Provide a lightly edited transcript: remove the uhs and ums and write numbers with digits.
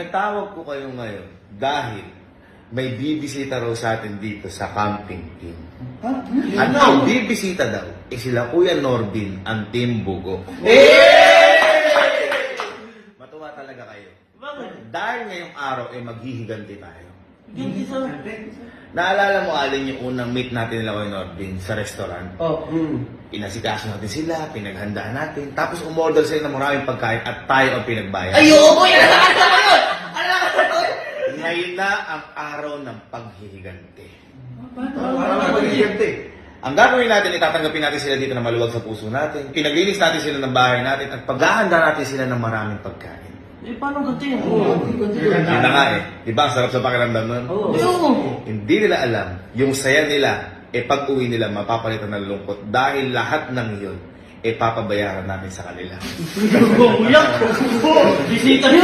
Pinatawag ko kayo ngayon dahil may bibisita raw sa atin dito sa camping team. At ang bibisita daw, sila Kuya Norbin, ang Team Bugo. Matuwa talaga kayo. Dahil ngayong araw ay maghihiganti tayo. Naalala mo, Alin, yung unang meet natin nila Kuya Norbin sa restaurant? Inasikaso natin sila, pinaghandaan natin, tapos umorder sila ng maraming pagkain at tayo ang pinagbayan. Ay, oo, boy! Alakasa mo yun! Alakasa mo yun! Ngayon na ang araw ng paghihiganti. Ang gagawin natin, itatanggapin natin sila dito na maluwag sa puso natin. Pinaglinis natin sila ng bahay natin at paghahanda natin sila ng maraming pagkain. Eh, paano ganti? Yun na nga eh. Di ba ang sarap sa pakiramdam nun? Oo. Hindi nila alam, yung saya nila, pag-uwi nila, mapapalitan ng lungkot. Dahil lahat ng yun, papabayaran namin sa kanila. Kuya! Bisita niyo!